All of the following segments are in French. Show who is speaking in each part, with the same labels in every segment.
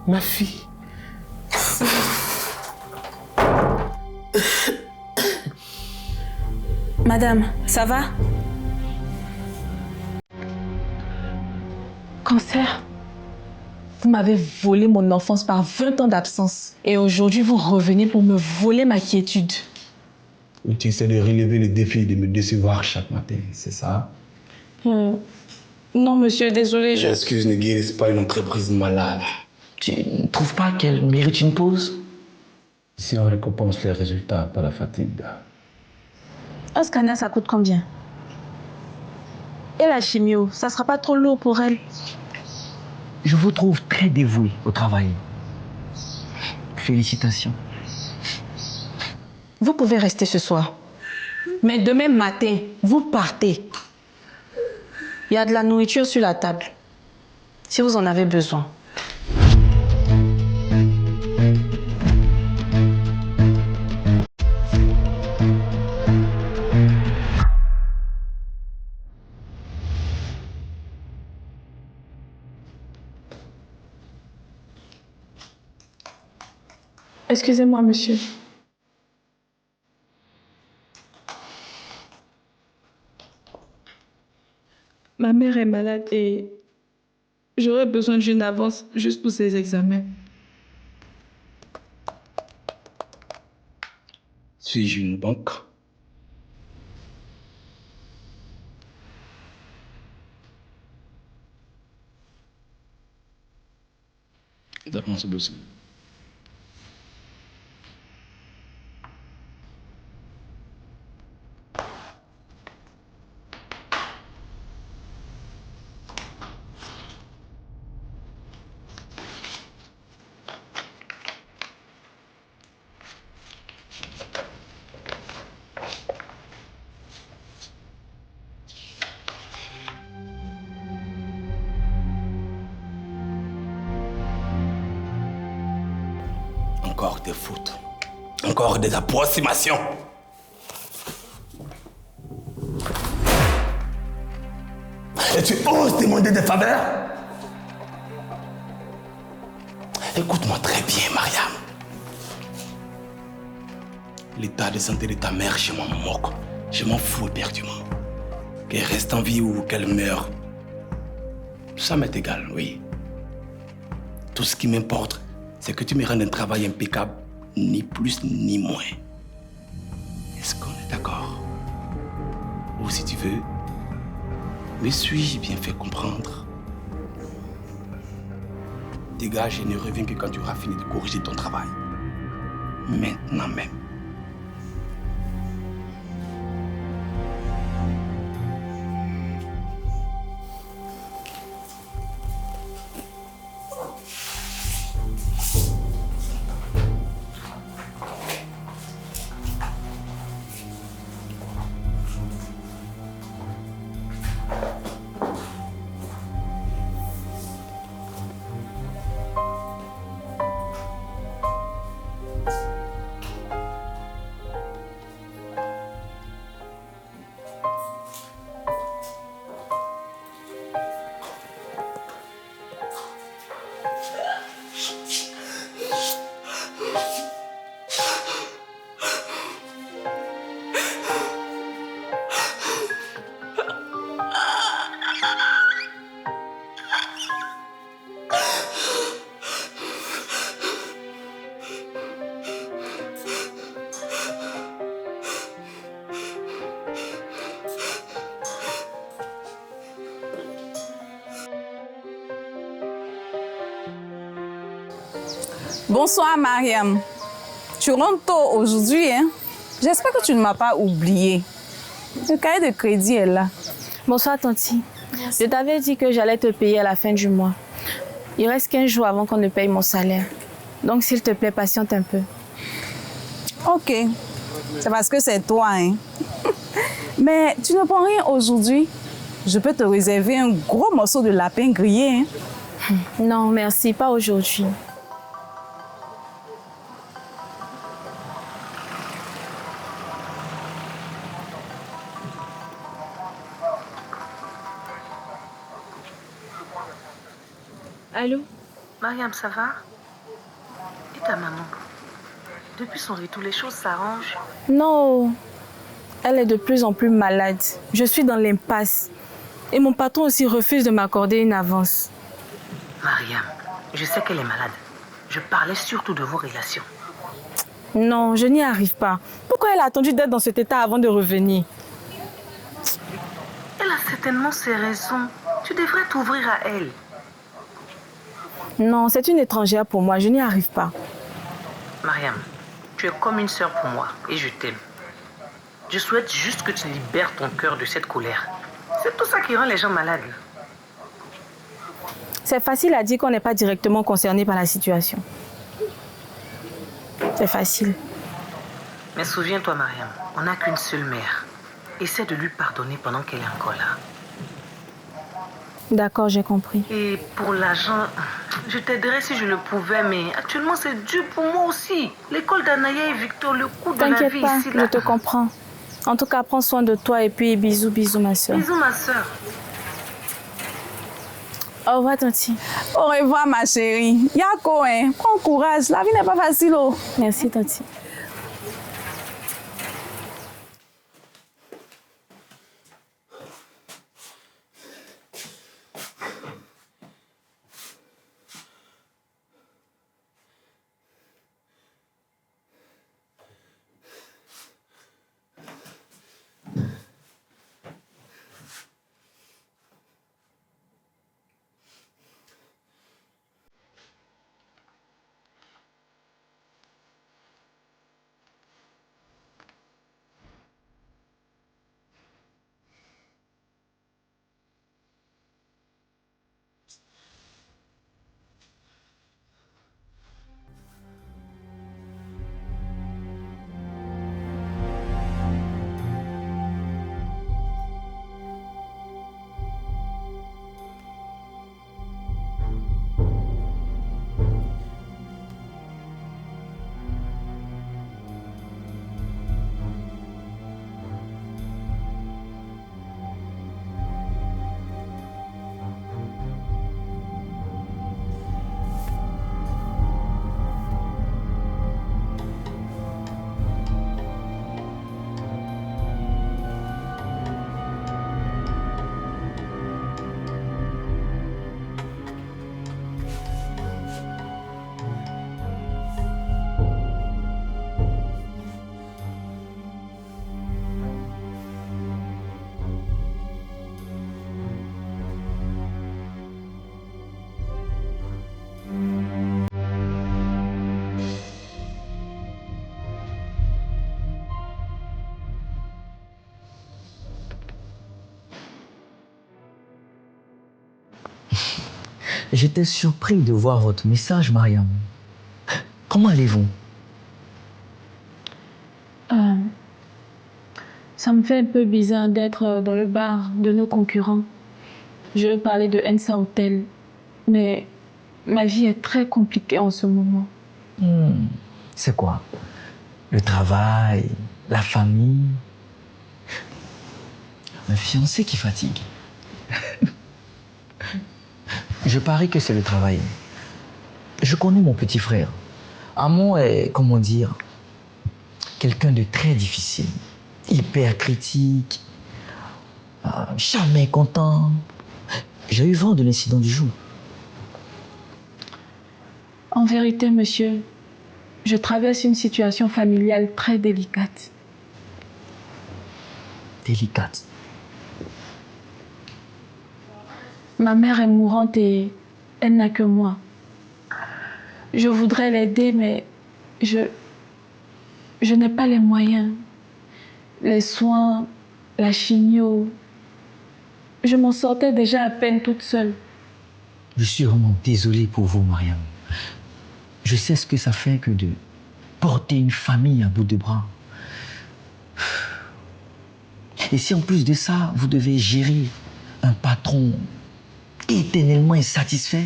Speaker 1: Ma fille.
Speaker 2: Madame, ça va?
Speaker 3: Cancer, vous m'avez volé mon enfance par 20 ans d'absence. Et aujourd'hui, vous revenez pour me voler ma quiétude.
Speaker 1: Ou tu essaies de relever le défi de me décevoir chaque matin, c'est ça?
Speaker 3: Non, monsieur, désolé,
Speaker 1: Excuse, Négui, c'est pas une entreprise malade.
Speaker 4: Tu ne trouves pas qu'elle mérite une pause?
Speaker 1: Si on récompense les résultats, pas la fatigue.
Speaker 3: un scanner, ça coûte combien? Et la chimio, ça sera pas trop lourd pour elle?
Speaker 4: Je vous trouve très dévoué au travail. Félicitations.
Speaker 3: Vous pouvez rester ce soir. Mais demain matin, vous partez. Il y a de la nourriture sur la table. Si vous en avez besoin.
Speaker 5: Excusez-moi, monsieur. Ma mère est malade et j'aurais besoin d'une avance juste pour ses examens.
Speaker 1: Suis-je une banque? Donne-moi ce dossier. Encore des fautes. Encore des approximations. Et tu oses demander des faveurs? Écoute-moi très bien, Mariam. L'état de santé de ta mère, je m'en moque. Je m'en fous éperdument. Qu'elle reste en vie ou qu'elle meure, ça m'est égal, oui. Tout ce qui m'importe, c'est que tu me rendes un travail impeccable, ni plus ni moins. Est-ce qu'on est d'accord? Ou si tu veux, me suis-je bien fait comprendre? Dégage et ne reviens que quand tu auras fini de corriger ton travail. Maintenant même.
Speaker 2: Bonsoir, Mariam. Tu rentres tôt aujourd'hui, hein? J'espère que tu ne m'as pas oublié. Le cahier de crédit est là.
Speaker 6: Bonsoir, Tanti. Je t'avais dit que j'allais te payer à la fin du mois. Il reste 15 jours avant qu'on ne paye mon salaire. Donc, s'il te plaît, patiente un peu.
Speaker 2: Ok. C'est parce que c'est toi, hein? Mais tu ne prends rien aujourd'hui. Je peux te réserver un gros morceau de lapin grillé, hein?
Speaker 6: Non, merci, pas aujourd'hui.
Speaker 7: Allô? Mariam, ça va? ta maman? Depuis son retour, les choses s'arrangent.
Speaker 6: Non, elle est de plus en plus malade. Je suis dans l'impasse. Et mon patron aussi refuse de m'accorder une avance.
Speaker 7: Mariam, je sais qu'elle est malade. Je parlais surtout de vos relations.
Speaker 6: Non, je n'y arrive pas. Pourquoi elle a attendu d'être dans cet état avant de revenir?
Speaker 7: Elle a certainement ses raisons. Tu devrais t'ouvrir à elle.
Speaker 6: Non, c'est une étrangère pour moi. Je n'y arrive pas.
Speaker 7: Mariam, tu es comme une sœur pour moi et je t'aime. Je souhaite juste que tu libères ton cœur de cette colère. C'est tout ça qui rend les gens malades.
Speaker 6: C'est facile à dire qu'on n'est pas directement concerné par la situation. C'est facile.
Speaker 7: Mais souviens-toi, Mariam, on n'a qu'une seule mère. Essaie de lui pardonner pendant qu'elle est encore là.
Speaker 6: D'accord, j'ai compris.
Speaker 7: Et pour l'argent, je t'aiderais si je le pouvais, mais actuellement c'est dur pour moi aussi. L'école d'Anaya et Victor, le coût de la vie
Speaker 6: T'inquiète pas,
Speaker 7: ici,
Speaker 6: je te comprends. En tout cas, prends soin de toi et puis bisous, bisous ma soeur.
Speaker 7: Bisous ma soeur.
Speaker 6: Au revoir, Tanti.
Speaker 2: Au revoir, ma chérie. Yako, hein, prends courage. La vie n'est pas facile. Oh.
Speaker 6: Merci, Tanti.
Speaker 4: J'étais surpris de voir votre message, Mariam. Comment allez-vous?
Speaker 5: Ça me fait un peu bizarre d'être dans le bar de nos concurrents. Je parlais de Ensa Hotel, mais ma vie est très compliquée en ce moment.
Speaker 4: C'est quoi? Le travail, la famille, un fiancé qui fatigue. Je parie que c'est le travail. Je connais mon petit frère. Amon est, comment dire, quelqu'un de très difficile, hyper critique, jamais content. J'ai eu vent de l'incident du jour.
Speaker 5: En vérité, monsieur, je traverse une situation familiale très délicate.
Speaker 4: Délicate.
Speaker 5: Ma mère est mourante et elle n'a que moi. Je voudrais l'aider, mais je n'ai pas les moyens. Les soins, la chimio. Je m'en sortais déjà à peine toute seule.
Speaker 4: Je suis vraiment désolé pour vous, Mariam. Je sais ce que ça fait que de porter une famille à bout de bras. Et si en plus de ça, vous devez gérer un patron éternellement insatisfait,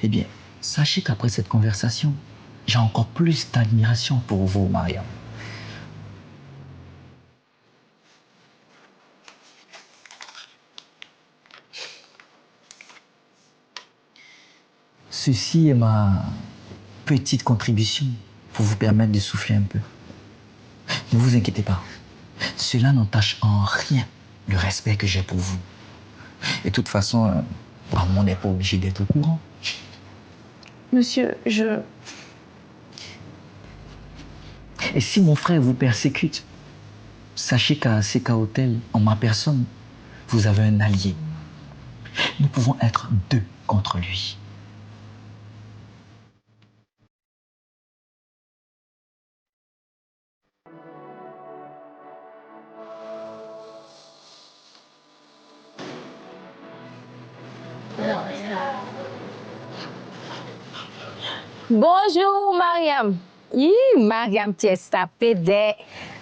Speaker 4: eh bien, sachez qu'après cette conversation, j'ai encore plus d'admiration pour vous, Mariam. Ceci est ma petite contribution pour vous permettre de souffler un peu. Ne vous inquiétez pas. Cela n'entache en rien le respect que j'ai pour vous. Et de toute façon, on n'est pas obligé d'être au courant.
Speaker 5: Monsieur,
Speaker 4: Et si mon frère vous persécute, sachez qu'à CK Hotel, en ma personne, vous avez un allié. Nous pouvons être 2 contre lui.
Speaker 8: Bonjour, Mariam. Mariam, tu es sapée des...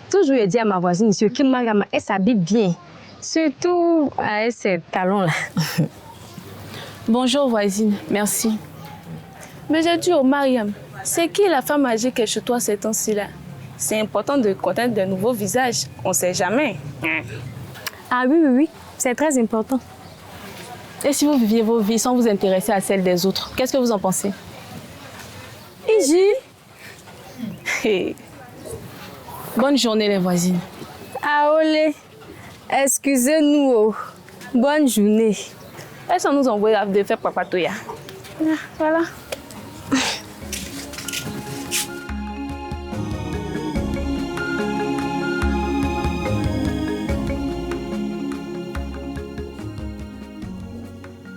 Speaker 8: Toujours je dis à ma voisine ici que Mariam, elle s'habille bien. Surtout avec ses talons-là.
Speaker 6: Bonjour voisine, merci. Mais j'ai dit au Mariam, c'est qui la femme âgée qui est chez toi ces temps-ci là? C'est important de connaître de nouveaux visages, on ne sait jamais.
Speaker 8: Ah oui, c'est très important.
Speaker 6: Et si vous viviez vos vies sans vous intéresser à celles des autres, qu'est-ce que vous en pensez? Hey. Bonne journée les voisines.
Speaker 8: Ah olé, excusez-nous. Oh. Bonne journée.
Speaker 6: Elles sont nous envoyer de faire papatouya. Voilà.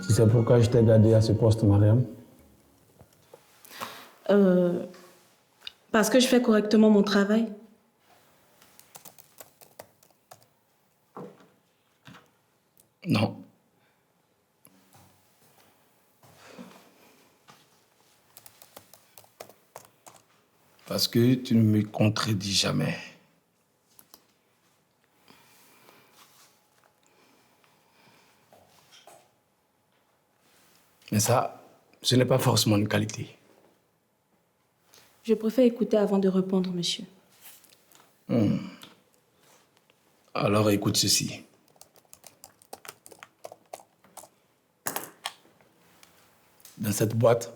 Speaker 1: Tu sais pourquoi je t'ai gardé à ce poste, Mariam?
Speaker 3: Parce que je fais correctement mon travail.
Speaker 1: Non. Parce que tu ne me contredis jamais. Mais ça, ce n'est pas forcément une qualité.
Speaker 3: Je préfère écouter avant de répondre, monsieur.
Speaker 1: Alors écoute ceci. Dans cette boîte,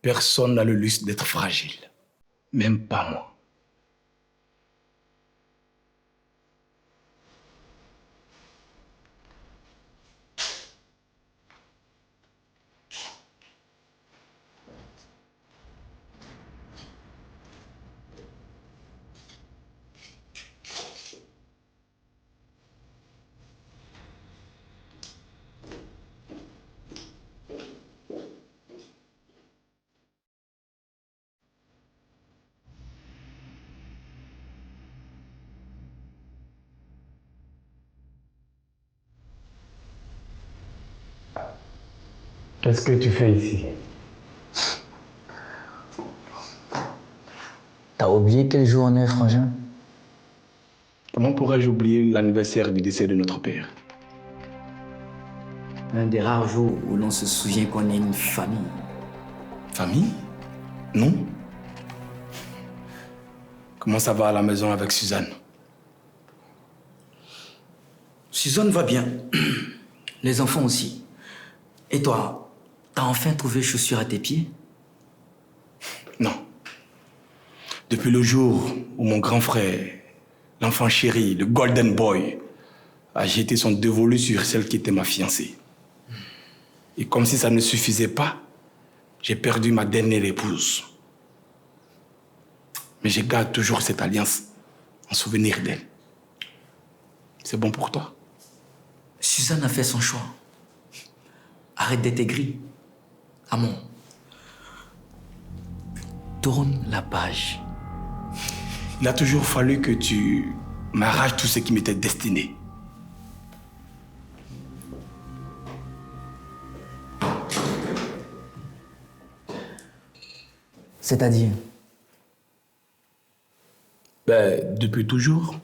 Speaker 1: personne n'a le luxe d'être fragile. Même pas moi. Qu'est-ce que tu fais ici?
Speaker 4: T'as oublié quel jour on est, frangin?
Speaker 1: Comment pourrais-je oublier l'anniversaire du décès de notre père?
Speaker 4: Un des rares jours où l'on se souvient qu'on est une famille.
Speaker 1: Famille? Non. Comment ça va à la maison avec Suzanne?
Speaker 4: Suzanne va bien. Les enfants aussi. Et toi, t'as enfin trouvé chaussures à tes pieds?
Speaker 1: Non. Depuis le jour où mon grand frère, l'enfant chéri, le Golden Boy, a jeté son dévolu sur celle qui était ma fiancée. Et comme si ça ne suffisait pas, j'ai perdu ma dernière épouse. Mais je garde toujours cette alliance en souvenir d'elle. C'est bon pour toi?
Speaker 4: Suzanne a fait son choix. Arrête d'être aigri. Amon, tourne la page.
Speaker 1: Il a toujours fallu que tu m'arraches tout ce qui m'était destiné.
Speaker 4: C'est-à-dire?
Speaker 1: Depuis toujours.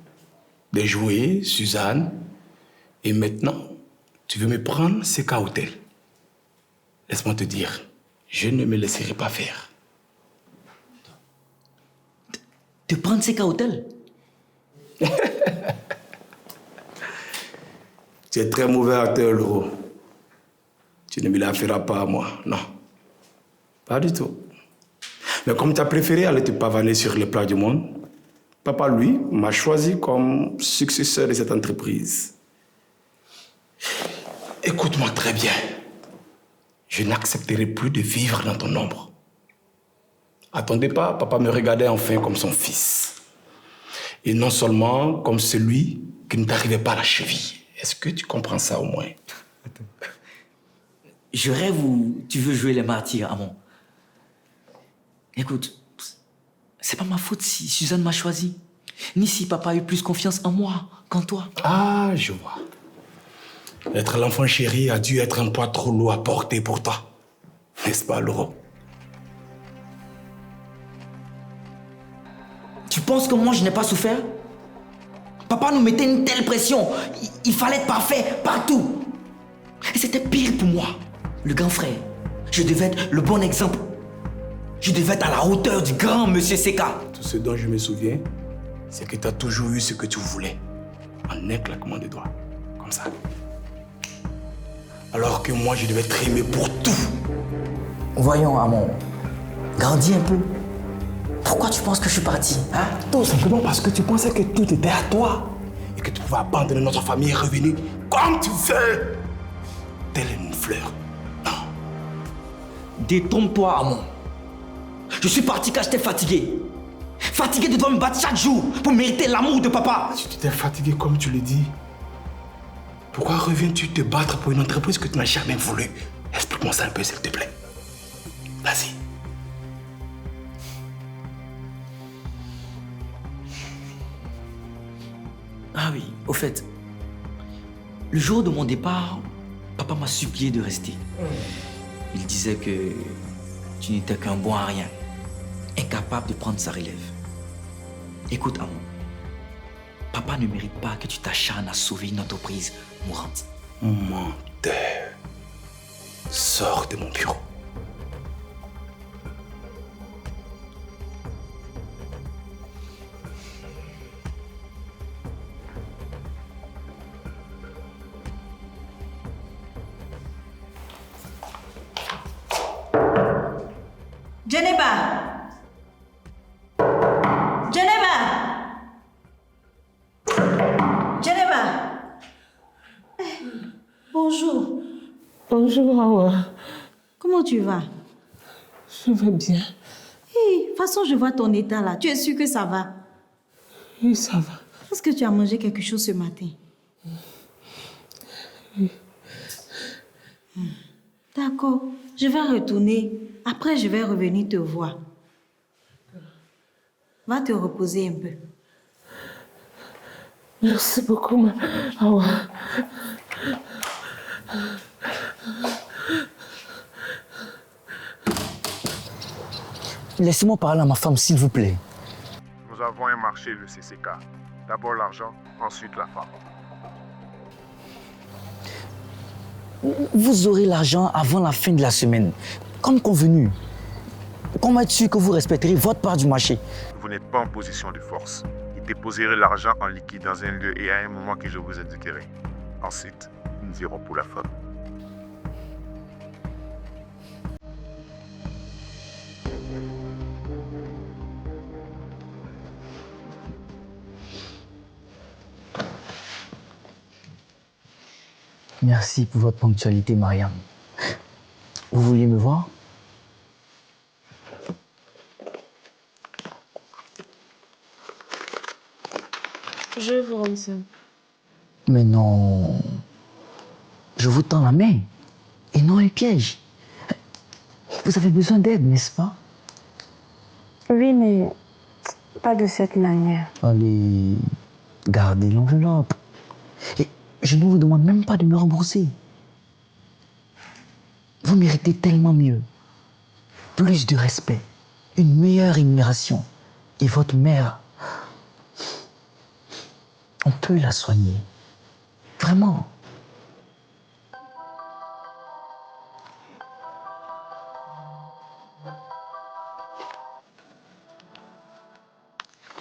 Speaker 1: Des jouets, Suzanne. Et maintenant, tu veux me prendre CK Hotel. Laisse-moi te dire, je ne me laisserai pas faire.
Speaker 4: Te prendre CK Hotel?
Speaker 1: Tu es très mauvais acteur, Loro. Tu ne me la feras pas à moi, non. Pas du tout. Mais comme tu as préféré aller te pavaner sur les plats du monde, papa, lui, m'a choisi comme successeur de cette entreprise. Écoute-moi très bien. Je n'accepterai plus de vivre dans ton ombre. À ton départ, papa me regardait enfin comme son fils. Et non seulement comme celui qui ne t'arrivait pas à la cheville. Est-ce que tu comprends ça au moins?
Speaker 4: Je rêve où tu veux jouer les martyrs, Amon. Écoute, c'est pas ma faute si Suzanne m'a choisi. Ni si papa a eu plus confiance en moi qu'en toi.
Speaker 1: Ah, je vois. Être l'enfant chéri a dû être un poids trop lourd à porter pour toi. N'est-ce pas, Laurent?
Speaker 4: Tu penses que moi je n'ai pas souffert? Papa nous mettait une telle pression. Il fallait être parfait partout. Et c'était pire pour moi, le grand frère. Je devais être le bon exemple. Je devais être à la hauteur du grand monsieur Seka.
Speaker 1: Tout ce dont je me souviens, c'est que tu as toujours eu ce que tu voulais. En un claquement de doigts. Comme ça. Alors que moi, je devais t'aimer pour tout.
Speaker 4: Voyons, Amon. Grandis un peu. Pourquoi tu penses que je suis parti, hein?
Speaker 1: Tout simplement parce que tu pensais que tout était à toi. Et que tu pouvais abandonner notre famille et revenir comme tu veux. Telle une fleur. Non.
Speaker 4: Détrompe-toi, Amon. Je suis parti quand j'étais fatigué. Fatigué de devoir me battre chaque jour pour mériter l'amour de papa.
Speaker 1: Si tu t'es fatigué comme tu le dis, pourquoi reviens-tu te battre pour une entreprise que tu n'as jamais voulu? Explique-moi ça un peu, s'il te plaît. Vas-y.
Speaker 4: Ah oui, au fait, le jour de mon départ, papa m'a supplié de rester. Il disait que tu n'étais qu'un bon à rien, incapable de prendre sa relève. Écoute, Amon, papa ne mérite pas que tu t'acharnes à sauver une entreprise mourante.
Speaker 1: Menteur. Sors de mon bureau.
Speaker 9: Geneva! Geneva! Geneva! Bonjour.
Speaker 10: Bonjour, Awa.
Speaker 9: Comment tu vas?
Speaker 10: Je vais bien.
Speaker 9: De toute façon, je vois ton état là. Tu es sûr que ça va?
Speaker 10: Oui, ça va.
Speaker 9: Est-ce que tu as mangé quelque chose ce matin?
Speaker 10: Oui.
Speaker 9: D'accord. Je vais retourner. Après, je vais revenir te voir. Va te reposer un peu.
Speaker 10: Merci beaucoup, Awa.
Speaker 4: Laissez-moi parler à ma femme, s'il vous plaît.
Speaker 11: Nous avons un marché, le CCK. D'abord l'argent, ensuite la femme.
Speaker 4: Vous aurez l'argent avant la fin de la semaine, comme convenu. Comment être sûr que vous respecterez votre part du marché?
Speaker 11: Vous n'êtes pas en position de force. Vous déposerez l'argent en liquide dans un lieu et à un moment que je vous indiquerai. Ensuite, nous irons pour la femme.
Speaker 4: Merci pour votre ponctualité, Mariam. Vous vouliez me voir?
Speaker 5: Je vous renseigne.
Speaker 4: Mais non. Je vous tends la main. Et non un piège. Vous avez besoin d'aide, n'est-ce pas?
Speaker 5: Oui, mais pas de cette manière.
Speaker 4: Allez, gardez l'enveloppe. Et je ne vous demande même pas de me rembourser. Vous méritez tellement mieux. Plus de respect, une meilleure rémunération. Et votre mère, on peut la soigner. Vraiment.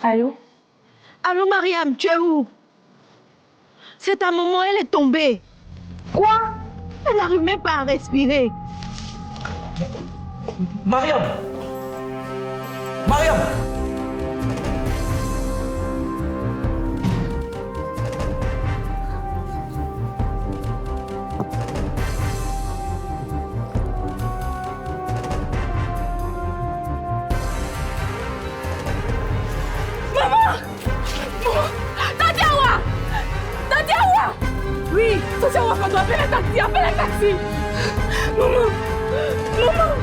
Speaker 5: Allô?
Speaker 12: Allô, Mariam, tu es où? C'est ta maman, elle est tombée. Quoi? Elle n'arrive même pas à respirer.
Speaker 4: Mariam! Mariam!
Speaker 5: Oui, Tatiawa, on doit appeler un taxi, appelle un taxi. Maman, maman,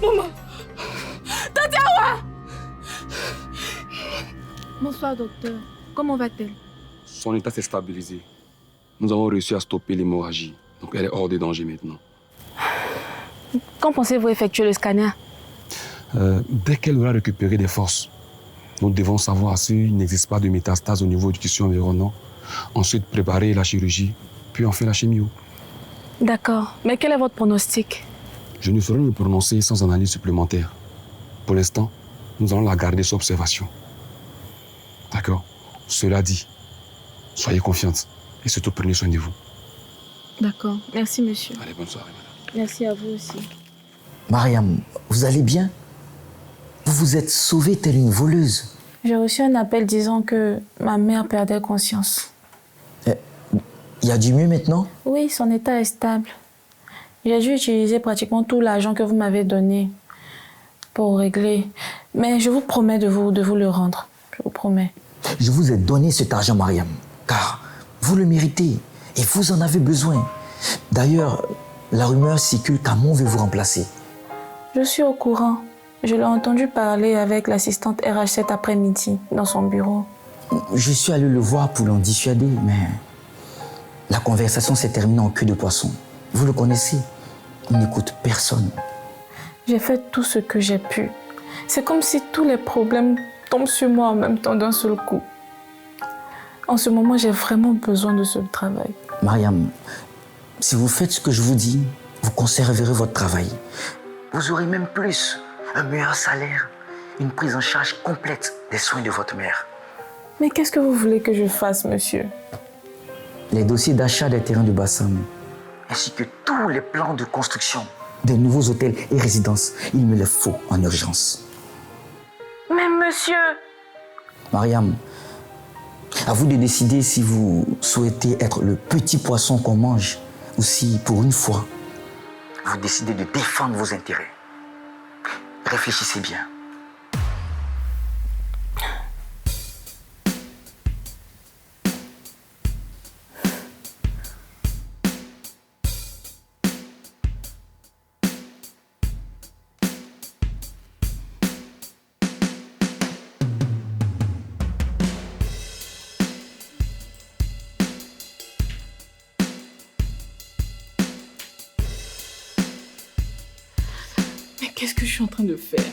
Speaker 5: maman, Tatiawa.
Speaker 13: Bonsoir, docteur. Comment va-t-elle?
Speaker 14: Son état s'est stabilisé. Nous avons réussi à stopper l'hémorragie. Donc elle est hors de danger maintenant.
Speaker 13: Quand pensez-vous effectuer le scanner?
Speaker 14: Dès qu'elle aura récupéré des forces, nous devons savoir s'il n'existe pas de métastase au niveau du tissu environnant. Ensuite, préparer la chirurgie, puis on fait la chimio.
Speaker 13: D'accord. Mais quel est votre pronostic?
Speaker 14: Je ne saurais me prononcer sans analyse supplémentaire. Pour l'instant, nous allons la garder sous observation. D'accord? Cela dit, soyez confiante et surtout prenez soin de vous.
Speaker 13: D'accord. Merci, monsieur.
Speaker 14: Allez, bonne soirée, madame.
Speaker 13: Merci à vous aussi.
Speaker 4: Mariam, vous allez bien? Vous vous êtes sauvée telle une voleuse.
Speaker 5: J'ai reçu un appel disant que ma mère perdait conscience.
Speaker 4: Il y a du mieux maintenant?
Speaker 5: Oui, son état est stable. J'ai dû utiliser pratiquement tout l'argent que vous m'avez donné pour régler. Mais je vous promets de vous le rendre. Je vous promets.
Speaker 4: Je vous ai donné cet argent, Mariam, car vous le méritez et vous en avez besoin. D'ailleurs, la rumeur circule qu'Amon veut vous remplacer.
Speaker 5: Je suis au courant. Je l'ai entendu parler avec l'assistante RH cet après-midi dans son bureau.
Speaker 4: Je suis allé le voir pour l'en dissuader, mais la conversation s'est terminée en queue de poisson. Vous le connaissez, il n'écoute personne.
Speaker 5: J'ai fait tout ce que j'ai pu. C'est comme si tous les problèmes tombent sur moi en même temps d'un seul coup. En ce moment, j'ai vraiment besoin de ce travail.
Speaker 4: Mariam, si vous faites ce que je vous dis, vous conserverez votre travail. Vous aurez même plus, un meilleur salaire, une prise en charge complète des soins de votre mère.
Speaker 5: Mais qu'est-ce que vous voulez que je fasse, monsieur?
Speaker 4: Les dossiers d'achat des terrains de Bassam, ainsi que tous les plans de construction des nouveaux hôtels et résidences, il me les faut en urgence.
Speaker 5: Mais monsieur...
Speaker 4: Mariam, à vous de décider si vous souhaitez être le petit poisson qu'on mange ou si, pour une fois, vous décidez de défendre vos intérêts. Réfléchissez bien.
Speaker 5: Mais qu'est-ce que je suis en train de faire?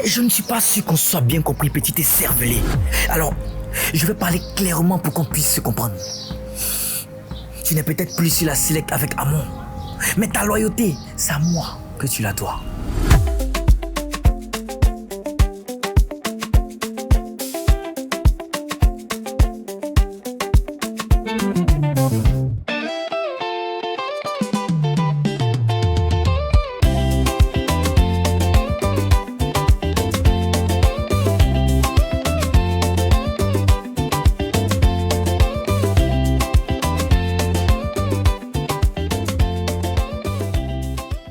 Speaker 4: Je ne suis pas sûr qu'on soit bien compris, petite écervelée. Alors, je vais parler clairement pour qu'on puisse se comprendre. Tu n'es peut-être plus sur la select avec Amon, mais ta loyauté, c'est à moi que tu la dois.